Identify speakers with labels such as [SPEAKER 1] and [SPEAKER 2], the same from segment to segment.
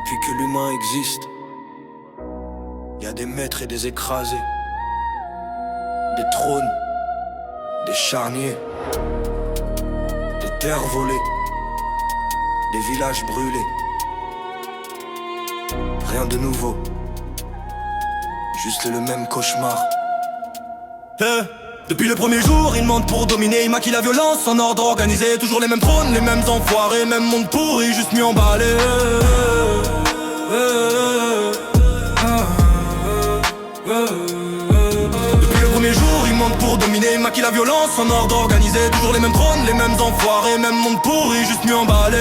[SPEAKER 1] Depuis que l'humain existe, y a des maîtres et des écrasés, des trônes, des charniers, des terres volées, des villages brûlés. Rien de nouveau, juste le même cauchemar.
[SPEAKER 2] Depuis le premier jour, il monte pour dominer, il maquille la violence en ordre organisé. Toujours les mêmes trônes, les mêmes enfoirés, même monde pourri, juste mieux emballé. Depuis le premier jour, il monte pour dominer, il maquille la violence en ordre organisé. Toujours les mêmes trônes, les mêmes enfoirés, même monde pourri, juste mieux emballé.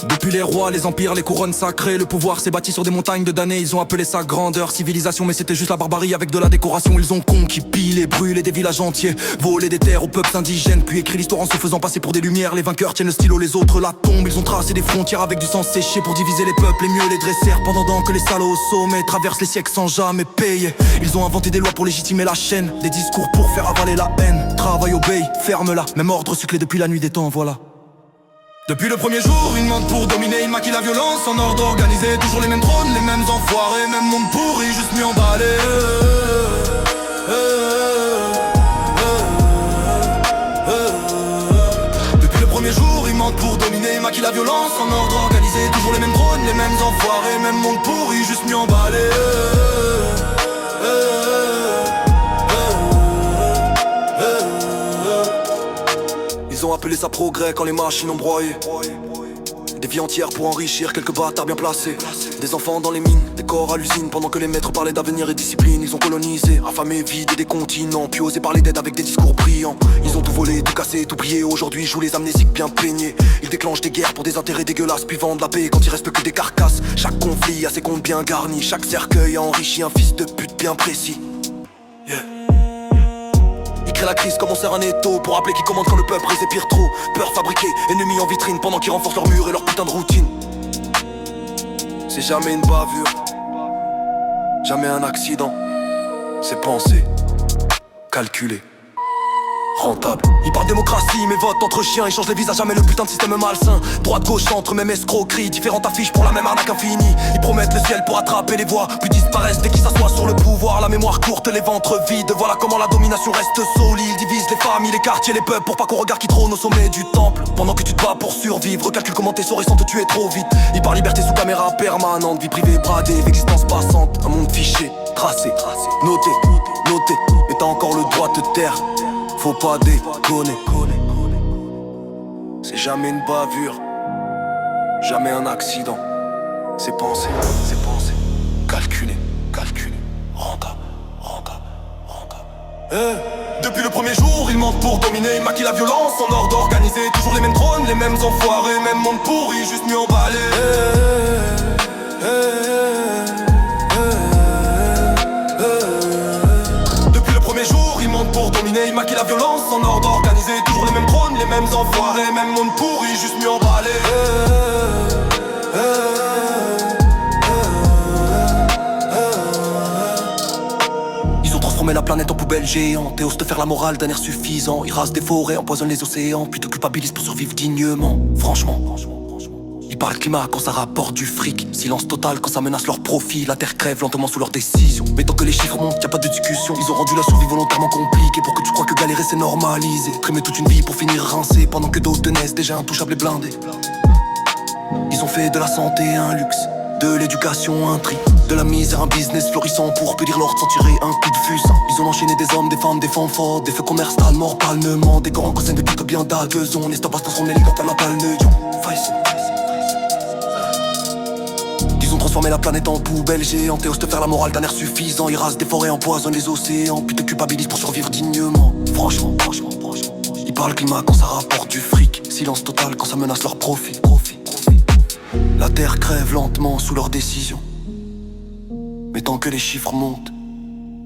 [SPEAKER 2] Depuis les rois, les empires, les couronnes sacrées, le pouvoir s'est bâti sur des montagnes de damnés. Ils ont appelé ça grandeur, civilisation, mais c'était juste la barbarie avec de la décoration. Ils ont conquis, pillé, brûlé des villages entiers, volé des terres aux peuples indigènes, puis écrit l'histoire en se faisant passer pour des lumières. Les vainqueurs tiennent le stylo, les autres la tombent. Ils ont tracé des frontières avec du sang séché pour diviser les peuples et mieux les dresser. Pendant que les salauds au sommet traversent les siècles sans jamais payer. Ils ont inventé des lois pour légitimer la chaîne, des discours pour faire avaler la haine. Travail, obéis, ferme-la, même ordre suclé depuis la nuit des temps, voilà. Depuis le premier jour, il monte pour dominer, il maquille la violence en ordre organisé. Toujours les mêmes trônes, les mêmes enfoirés, même monde pourri, juste mieux emballé. Depuis le premier jour, il monte pour dominer, il maquille la violence en ordre organisé. Toujours les mêmes trônes, les mêmes enfoirés, même monde pourri, juste mieux emballé. Ils ont appelé ça progrès quand les machines ont broyé. Des vies entières pour enrichir quelques bâtards bien placés. Des enfants dans les mines, des corps à l'usine. Pendant que les maîtres parlaient d'avenir et discipline, ils ont colonisé, affamé, vidé des continents, puis osé parler d'aide avec des discours brillants. Ils ont tout volé, tout cassé, tout brillé. Aujourd'hui jouent les amnésiques bien peignés. Ils déclenchent des guerres pour des intérêts dégueulasses, puis vendent la paix quand il reste que des carcasses. Chaque conflit a ses comptes bien garnis, chaque cercueil a enrichi un fils de pute bien précis. Crée la crise comme on sert un étau pour rappeler qui commande quand le peuple respire trop. Peur fabriquée, ennemis en vitrine pendant qu'ils renforcent leurs murs et leur putain de routine. C'est jamais une bavure, jamais un accident. C'est pensé, calculé, rentable. Ils parlent démocratie mais votent entre chiens. Ils changent les visages, jamais le putain de système malsain. Droite, gauche, centre, même escroquerie. Différentes affiches pour la même arnaque infinie. Ils promettent le ciel pour attraper les voix, puis disparaissent dès qu'ils s'assoient sur le pouvoir. La mémoire courte, les ventres vides. Voilà comment la domination reste solide. Divise les familles, les quartiers, les peuples pour pas qu'on regarde qui trône au sommet du temple. Pendant que tu te bats pour survivre, calcule comment tes souris sans te tuer trop vite. Ils parlent liberté sous caméra permanente. Vie privée bradée, existence passante. Un monde fiché, tracé, noté, noté. Et t'as encore le droit de te taire. Faut pas déconner. C'est jamais une bavure, jamais un accident. C'est pensé, calculé, rentable. Depuis le premier jour, il monte pour dominer, il maquille la violence en ordre organisé. Toujours les mêmes trônes, les mêmes enfoirés, même monde pourri, juste mieux emballé. Il monte pour dominer, il maquille la violence en ordre organisé. Toujours les mêmes trônes, les mêmes enfoirés, même monde pourri, juste mieux emballé. Ils ont transformé la planète en poubelle géante et osent te faire la morale d'un air suffisant. Ils rasent des forêts, empoisonnent les océans, puis te culpabilisent pour survivre dignement. Franchement, ils parlent climat quand ça rapporte du fric. Silence total quand ça menace leur profit. La terre crève lentement sous leurs décisions. Mais tant que les chiffres montent, y'a pas de discussion. Ils ont rendu la survie volontairement compliquée pour que tu crois que galérer c'est normalisé. Trimer toute une vie pour finir rincé pendant que d'autres naissent déjà intouchables et blindés. Ils ont fait de la santé un luxe, de l'éducation un tri, de la misère un business florissant pour périr l'ordre sans tirer un coup de fusil. Ils ont enchaîné des hommes, des femmes, des femmes fortes, des feux commerciaux, morts palmement, des corps en scène de titres bien d'aguezon. N'hésite pas à transformer les dans la natal neudion. Ils ont transformé la planète en poubelle géante et osent te faire la morale d'un air suffisant. Ils rasent des forêts, empoisonnent les océans, puis te culpabilisent pour survivre dignement. Franchement, ils parlent climat quand ça rapporte du fric. Silence total quand ça menace leur profit. La terre crève lentement sous leurs décisions. Mais tant que les chiffres montent,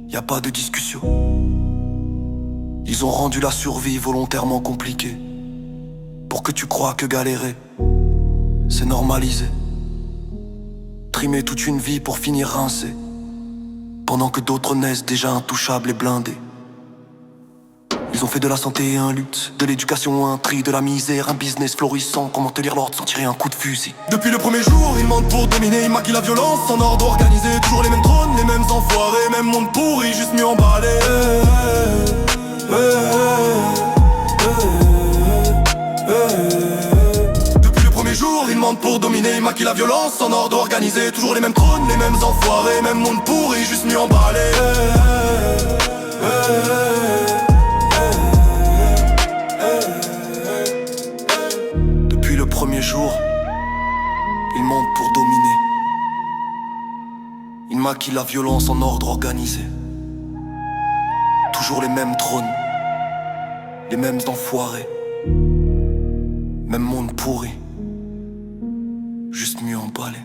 [SPEAKER 2] y a pas de discussion. Ils ont rendu la survie volontairement compliquée pour que tu crois que galérer c'est normalisé. Trimer toute une vie pour finir rincé pendant que d'autres naissent déjà intouchables et blindés. Ils Ils ont fait de la santé un lutte, de l'éducation un tri, de la misère un business florissant. Comment te lire l'ordre sans tirer un coup de fusil? Depuis le premier jour, ils mentent pour dominer, ils maquillent la violence en ordre organisé. Toujours les mêmes trônes, les mêmes enfoirés, même monde pourri, juste mieux emballé. Depuis le premier jour, ils mentent pour dominer, ils maquillent la violence en ordre organisé. Toujours les mêmes trônes, les mêmes enfoirés, même monde pourri, juste mieux emballé. Depuis le premier jour, ils mentent pour dominer. Ils maquillent la violence en ordre organisé. Toujours les mêmes trônes, les mêmes enfoirés, même monde pourri, juste mieux emballé.